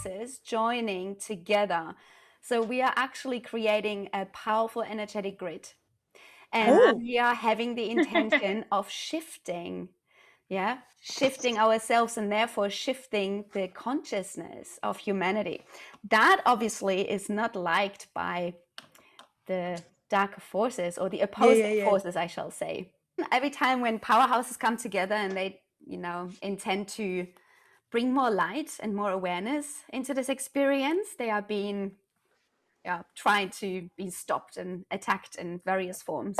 forces joining together. So we are actually creating a powerful energetic grid. And we are having the intention of shifting ourselves and therefore shifting the consciousness of humanity. That obviously is not liked by the darker forces, or the opposing forces, I shall say. Every time when powerhouses come together and they, intend to bring more light and more awareness into this experience, they are being trying to be stopped and attacked in various forms.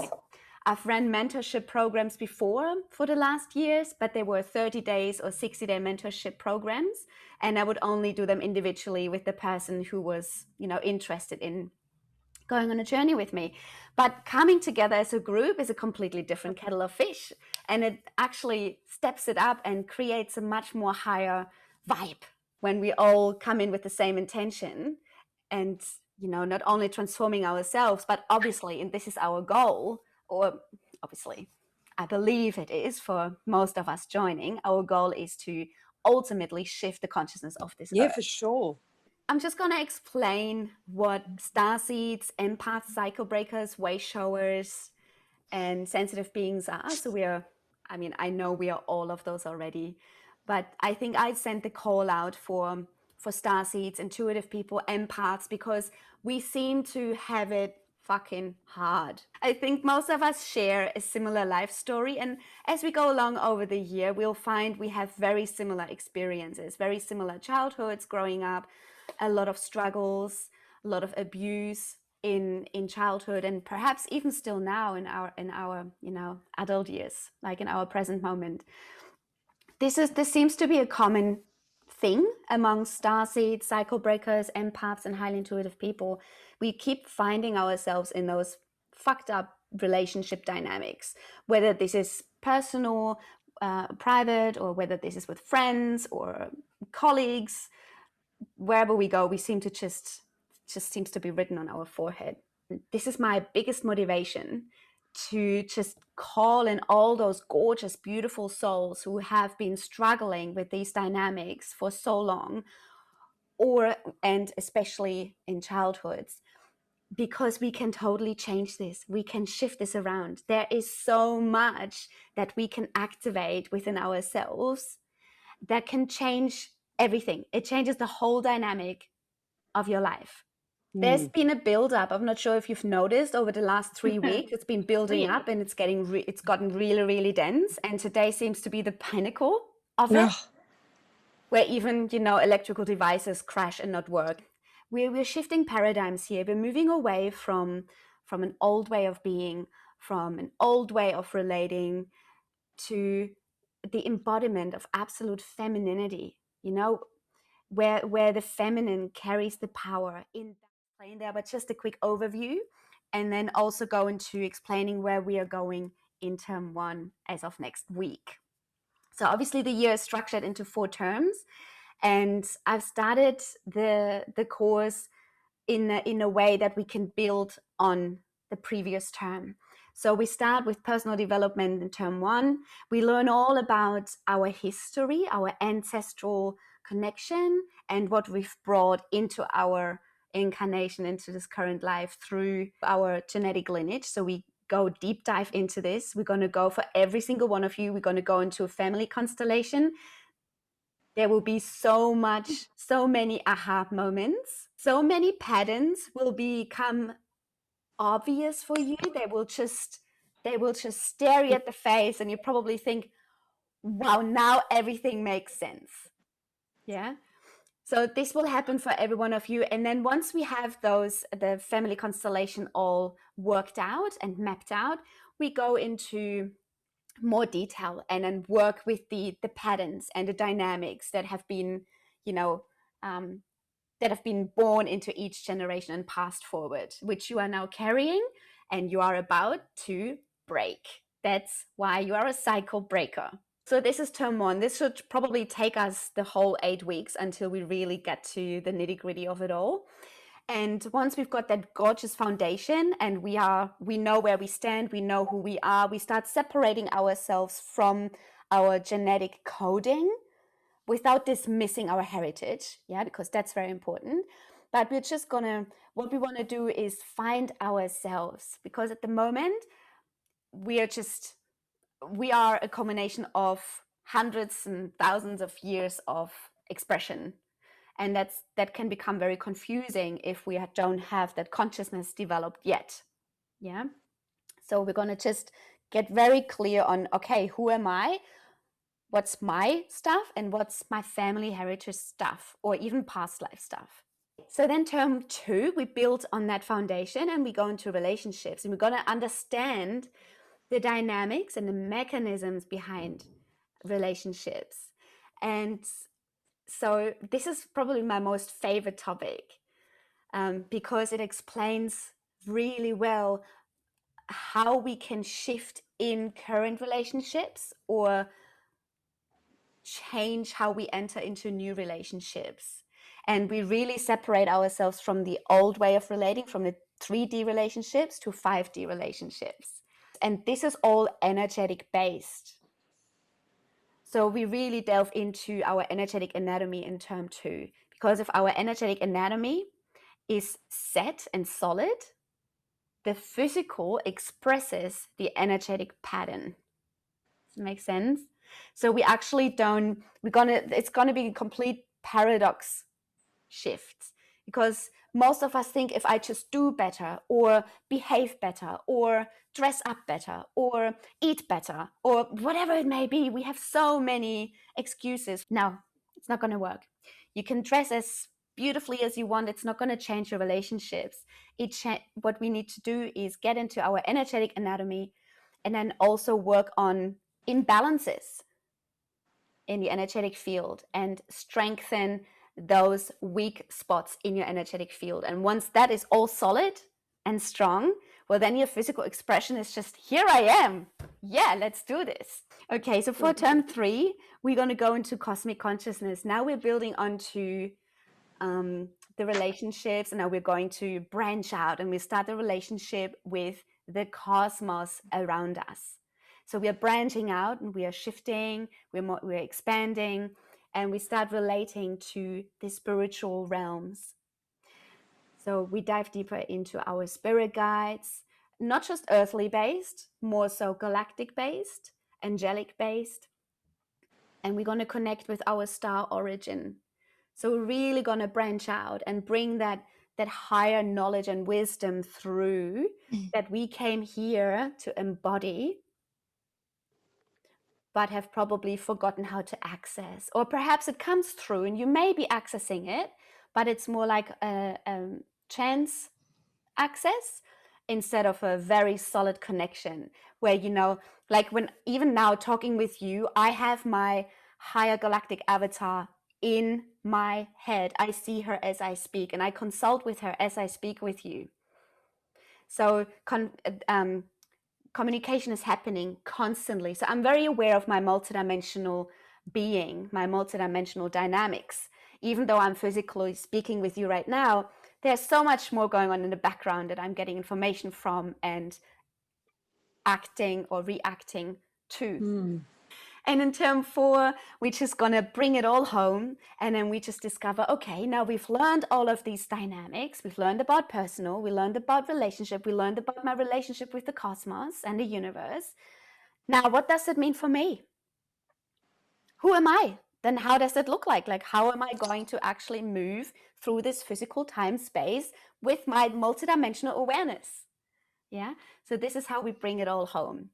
I've ran mentorship programs before for the last years, but they were 30 days or 60-day mentorship programs. And I would only do them individually with the person who was, interested in going on a journey with me. But coming together as a group is a completely different kettle of fish. And it actually steps it up and creates a much more higher vibe when we all come in with the same intention and, not only transforming ourselves, but obviously, and this is our goal, or obviously, I believe it is for most of us joining, our goal is to ultimately shift the consciousness of this earth. Yeah, for sure. I'm just going to explain what starseeds, empaths, cycle breakers, way showers, and sensitive beings are. So I know we are all of those already, but I think I sent the call out for starseeds, intuitive people, empaths, because we seem to have it fucking hard. I think most of us share a similar life story, and as we go along over the year, we'll find we have very similar experiences, very similar childhoods growing up, a lot of struggles, a lot of abuse in childhood, and perhaps even still now in our adult years, like in our present moment. This seems to be a common thing among starseeds, cycle breakers, empaths, and highly intuitive people. We keep finding ourselves in those fucked up relationship dynamics, whether this is personal, private, or whether this is with friends or colleagues. Wherever we go, we seem to just seems to be written on our forehead. This is my biggest motivation, to just call in all those gorgeous, beautiful souls who have been struggling with these dynamics for so long, and especially in childhoods, because we can totally change this. We can shift this around. There is so much that we can activate within ourselves that can change everything. It changes the whole dynamic of your life. There's been a build-up. I'm not sure if you've noticed over the last 3 weeks. It's been building up, and it's gotten really, really dense. And today seems to be the pinnacle of it, where even electrical devices crash and not work. We're shifting paradigms here. We're moving away from an old way of being, from an old way of relating, to the embodiment of absolute femininity. Where the feminine carries the power in plane there. But just a quick overview, and then also go into explaining where we are going in term 1 as of next week. So obviously the year is structured into 4 terms, and I've started the course in a way that we can build on the previous term. So we start with personal development in term 1. We learn all about our history, our ancestral connection, and what we've brought into our incarnation, into this current life through our genetic lineage. So we go deep dive into this. We're going to go for every single one of you. We're going to go into a family constellation. There will be so many aha moments. So many patterns will become obvious for you. They will just stare you at the face, and you probably think, wow, now everything makes sense. Yeah. So this will happen for every one of you. And then once we have the family constellation all worked out and mapped out, we go into more detail and then work with the patterns and the dynamics that have been, that have been born into each generation and passed forward, which you are now carrying and you are about to break. That's why you are a cycle breaker. So this is term 1. This should probably take us the whole 8 weeks until we really get to the nitty-gritty of it all. And once we've got that gorgeous foundation and we know where we stand, we know who we are, we start separating ourselves from our genetic coding, without dismissing our heritage, because that's very important. But we're just what we want to do is find ourselves, because at the moment we are a combination of hundreds and thousands of years of expression. And that can become very confusing if we don't have that consciousness developed yet. Yeah. So we're going to just get very clear on, okay, who am I? What's my stuff and what's my family heritage stuff, or even past life stuff. So then term 2, we build on that foundation and we go into relationships, and we're going to understand the dynamics and the mechanisms behind relationships. And so this is probably my most favorite topic, because it explains really well how we can shift in current relationships or change how we enter into new relationships. And we really separate ourselves from the old way of relating, from the 3D relationships to 5D relationships. And this is all energetic based. So we really delve into our energetic anatomy in term 2, because if our energetic anatomy is set and solid, the physical expresses the energetic pattern. Does it make sense? So we actually it's gonna be a complete paradox shift, because most of us think if I just do better or behave better or dress up better or eat better or whatever it may be, we have so many excuses. No, it's not going to work. You can dress as beautifully as you want. It's not going to change your relationships. What we need to do is get into our energetic anatomy and then also work on imbalances in the energetic field and strengthen those weak spots in your energetic field. And once that is all solid and strong, well, then your physical expression is just, here I am. Yeah, let's do this. Okay, so for term 3, we're going to go into cosmic consciousness. Now we're building onto the relationships, and now we're going to branch out, and we start the relationship with the cosmos around us. So we are branching out and we are shifting, we're expanding, and we start relating to the spiritual realms. So we dive deeper into our spirit guides, not just earthly based, more so galactic based, angelic based. And we're going to connect with our star origin. So we're really going to branch out and bring that higher knowledge and wisdom through that we came here to embody, but have probably forgotten how to access. Or perhaps it comes through and you may be accessing it, but it's more like a chance access instead of a very solid connection where, like when even now talking with you, I have my higher galactic avatar in my head. I see her as I speak and I consult with her as I speak with you. So communication is happening constantly. So I'm very aware of my multidimensional being, my multidimensional dynamics. Even though I'm physically speaking with you right now, there's so much more going on in the background that I'm getting information from and acting or reacting to. And in term 4, we're just going to bring it all home. And then we just discover, okay, now we've learned all of these dynamics. We've learned about personal. We learned about relationship. We learned about my relationship with the cosmos and the universe. Now, what does it mean for me? Who am I? Then how does it look like? Like, how am I going to actually move through this physical time space with my multidimensional awareness? Yeah. So this is how we bring it all home.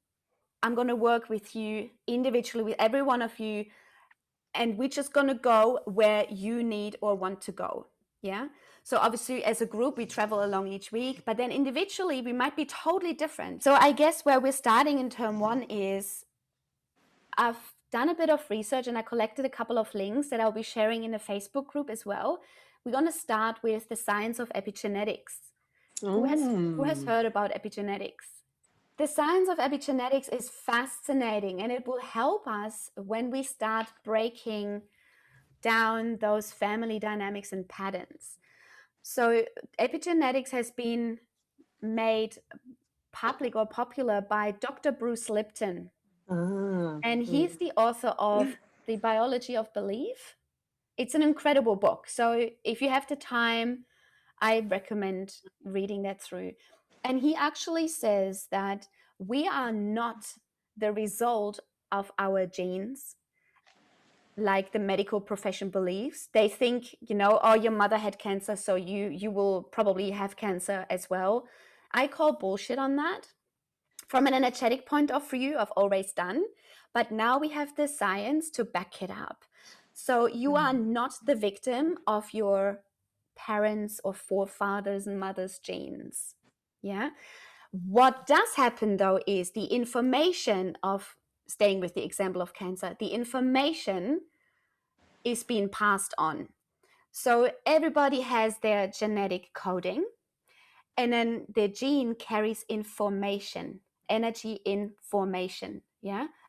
I'm going to work with you individually, with every one of you, and we're just going to go where you need or want to go. Yeah. So obviously as a group, we travel along each week, but then individually we might be totally different. So I guess where we're starting in term 1 is I've done a bit of research and I collected a couple of links that I'll be sharing in the Facebook group as well. We're going to start with the science of epigenetics. Who has heard about epigenetics? The science of epigenetics is fascinating, and it will help us when we start breaking down those family dynamics and patterns. So epigenetics has been made public or popular by Dr. Bruce Lipton. And he's the author of The Biology of Belief. It's an incredible book. So if you have the time, I recommend reading that through. And he actually says that we are not the result of our genes, like the medical profession believes. They think, oh, your mother had cancer, so you will probably have cancer as well. I call bullshit on that. From an energetic point of view, I've always done, but now we have the science to back it up. So you are not the victim of your parents or forefathers and mothers' genes. Yeah. What does happen though is the information of, staying with the example of cancer, the information is being passed on. So everybody has their genetic coding, and then the gene carries information, energy information,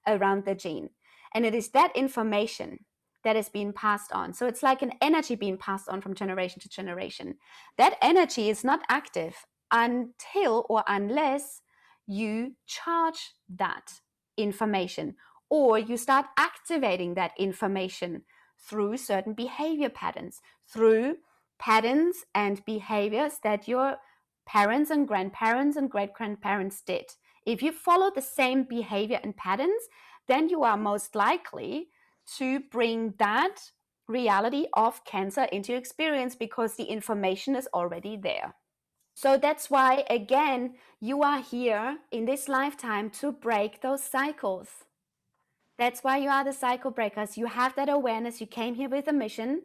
around the gene. And it is that information that is being passed on. So it's like an energy being passed on from generation to generation. That energy is not active until or unless you charge that information, or you start activating that information through certain behavior patterns, through patterns and behaviors that your parents and grandparents and great-grandparents did. If you follow the same behavior and patterns, then you are most likely to bring that reality of cancer into your experience, because the information is already there. So that's why, again, you are here in this lifetime to break those cycles. That's why you are the cycle breakers. You have that awareness. You came here with a mission.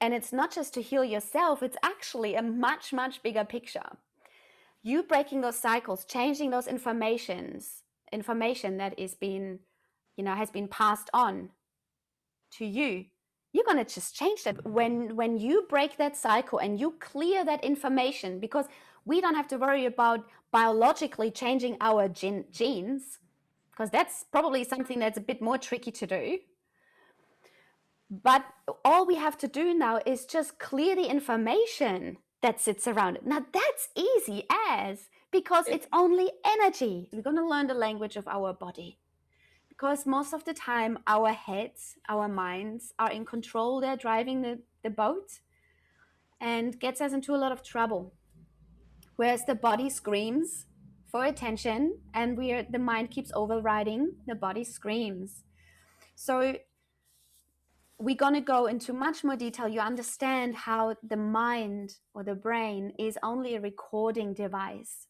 And it's not just to heal yourself. It's actually a much, much bigger picture. You breaking those cycles, changing those information that is being, has been passed on to you, you're going to just change that. When you break that cycle and you clear that information, because we don't have to worry about biologically changing our genes, because that's probably something that's a bit more tricky to do. But all we have to do now is just clear the information that sits around it. Now that's easy as, because it's only energy. We're going to learn the language of our body, because most of the time our heads, our minds are in control. They're driving the boat and gets us into a lot of trouble. Whereas the body screams for attention, and the mind keeps overriding, the body screams. So we're going to go into much more detail. You understand how the mind or the brain is only a recording device.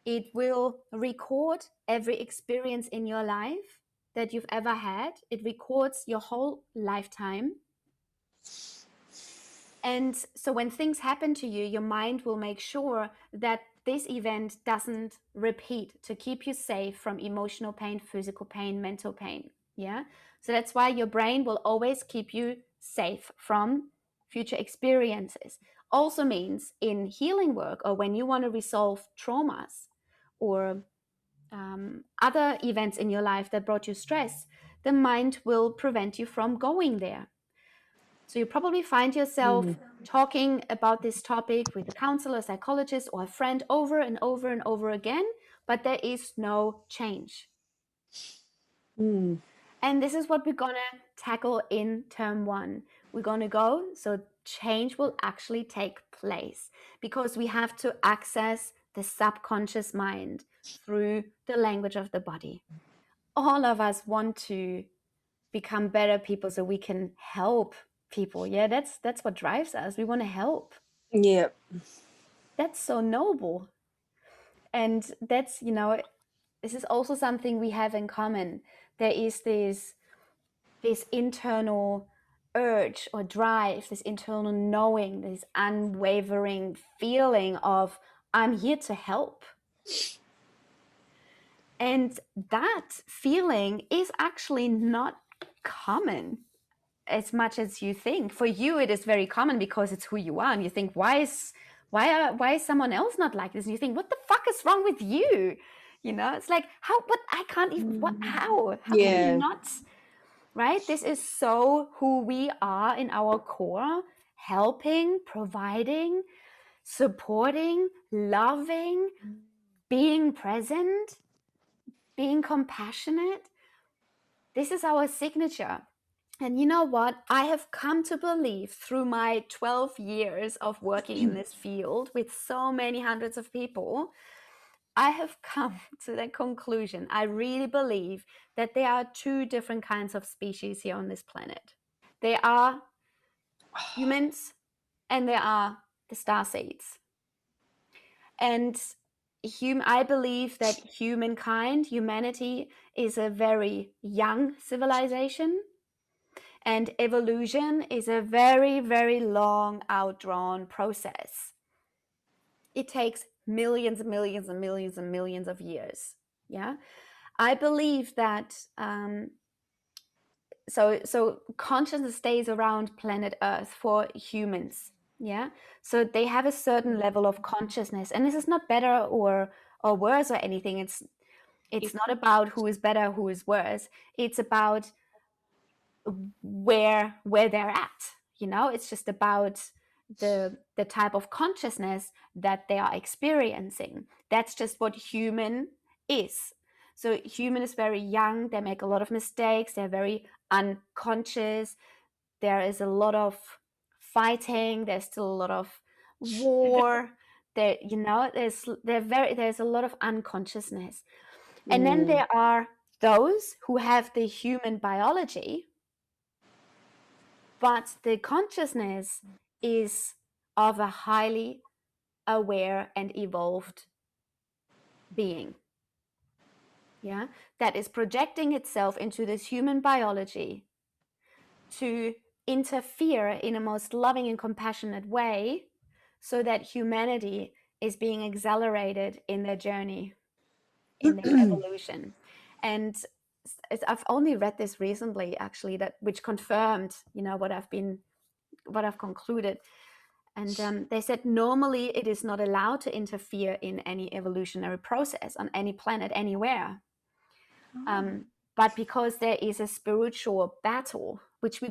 It will record every experience in your life that you've ever had. It records your whole lifetime. And so when things happen to you, your mind will make sure that this event doesn't repeat, to keep you safe from emotional pain, physical pain, mental pain. Yeah. So that's why your brain will always keep you safe from future experiences. Also means in healing work, or when you want to resolve traumas or other events in your life that brought you stress, the mind will prevent you from going there. So you probably find yourself talking about this topic with a counselor, psychologist, or a friend over and over and over again, but there is no change. And this is what we're going to tackle in term 1. We're going to go, so change will actually take place, because we have to access the subconscious mind through the language of the body. All of us want to become better people so we can help people. Yeah, that's what drives us. We want to help. Yeah. That's so noble. And that's, this is also something we have in common. There is this internal urge or drive, this internal knowing, this unwavering feeling of, I'm here to help. And that feeling is actually not common as much as you think. For you, it is very common because it's who you are, and you think, why is someone else not like this? And you think, what the fuck is wrong with you? It's like, how? But I can't even. What? How can you not? Right? This is so who we are in our core: helping, providing, supporting, loving, being present, being compassionate. This is our signature. And you know what? I have come to believe through my 12 years of working in this field with so many hundreds of people, I have come to the conclusion. I really believe that there are two different kinds of species here on this planet. There are humans and there are the starseeds. And I believe that humanity, is a very young civilization, and evolution is a very, very long, outdrawn process. It takes millions and millions and millions and millions of years. Yeah, I believe that so consciousness stays around planet Earth for humans. Yeah, so they have a certain level of consciousness, and this is not better or worse or anything. It's not about who is better, who is worse. It's about where they're at. It's just about the type of consciousness that they are experiencing. That's just what human is. So human is very young, they make a lot of mistakes, they're very unconscious, there is a lot of fighting, there's still a lot of war, there's a lot of unconsciousness. And then there are those who have the human biology, but the consciousness is of a highly aware and evolved being. Yeah, that is projecting itself into this human biology to interfere in a most loving and compassionate way so that humanity is being accelerated in their journey, in their evolution. And I've only read this recently, actually, which confirmed, what I've concluded. And they said normally it is not allowed to interfere in any evolutionary process on any planet anywhere. But because there is a spiritual battle, which we're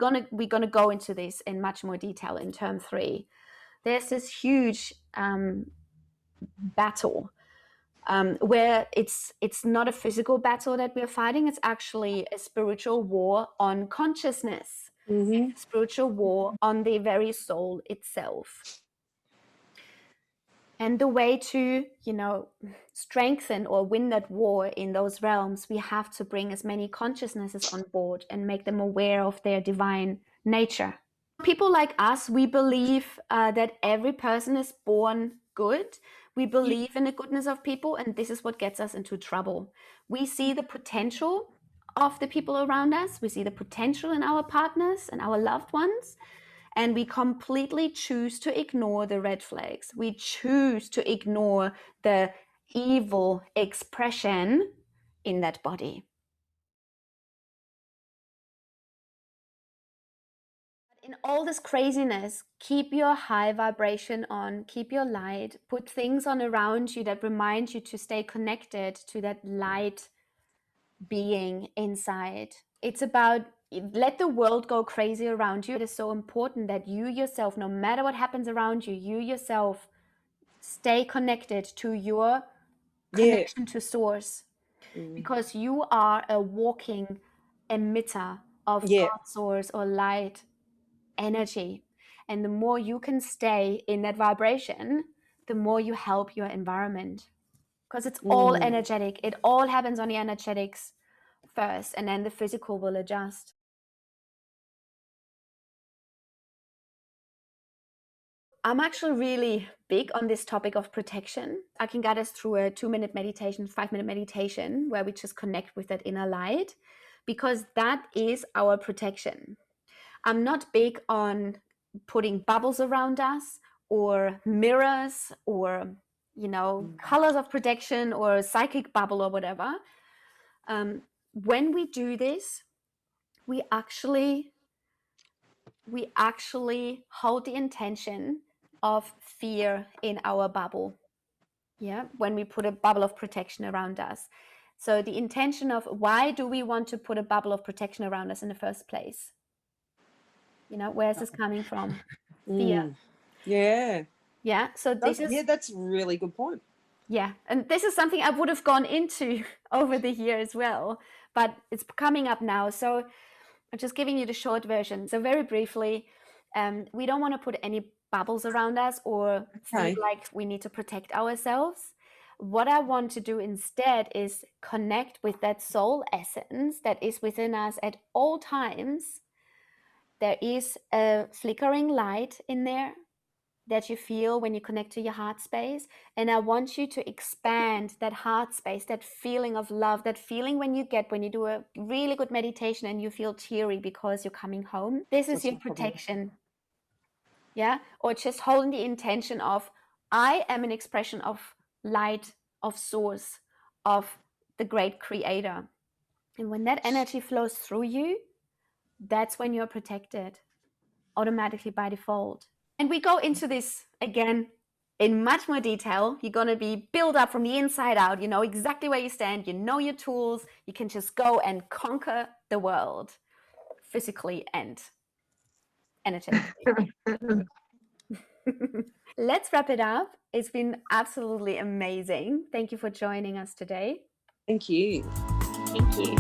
gonna go into this in much more detail in term 3, there's this huge battle where it's not a physical battle that we're fighting. It's actually a spiritual war on consciousness, a spiritual war on the very soul itself. And the way to, strengthen or win that war in those realms, we have to bring as many consciousnesses on board and make them aware of their divine nature. People like us, we believe that every person is born good. We believe in the goodness of people, and this is what gets us into trouble. We see the potential of the people around us. We see the potential in our partners and our loved ones. And we completely choose to ignore the red flags. We choose to ignore the evil expression in that body. In all this craziness, keep your high vibration on, keep your light, put things on around you that remind you to stay connected to that light being inside. It's about, let the world go crazy around you. It is so important that you yourself, no matter what happens around you, you yourself stay connected to your connection to source, because you are a walking emitter of God source or light energy. And the more you can stay in that vibration, the more you help your environment, because it's all energetic. It all happens on the energetics first, and then the physical will adjust. I'm actually really big on this topic of protection. I can guide us through a 2-minute meditation, 5-minute meditation, where we just connect with that inner light, because that is our protection. I'm not big on putting bubbles around us or mirrors or, colors of protection or psychic bubble or whatever. When we do this, we actually hold the intention of fear in our bubble. Yeah, when we put a bubble of protection around us. So the intention of, why do we want to put a bubble of protection around us in the first place? Where's this coming from? Fear. Yeah. So this is, that's a really good point. Yeah, and this is something I would have gone into over the year as well, but it's coming up now. So I'm just giving you the short version. So very briefly, we don't want to put any bubbles around us or feel like we need to protect ourselves. What I want to do instead is connect with that soul essence that is within us at all times. There is a flickering light in there that you feel when you connect to your heart space. And I want you to expand that heart space, that feeling of love, that feeling when you do a really good meditation and you feel teary because you're coming home. This is your protection. Yeah. Or just holding the intention of, I am an expression of light, of source, of the great creator. And when that energy flows through you, that's when you're protected automatically by default. And we go into this again in much more detail. You're going to be built up from the inside out. You know exactly where you stand. You know your tools. You can just go and conquer the world physically and energetically. Let's wrap it up. It's been absolutely amazing. Thank you for joining us today. Thank you. Thank you.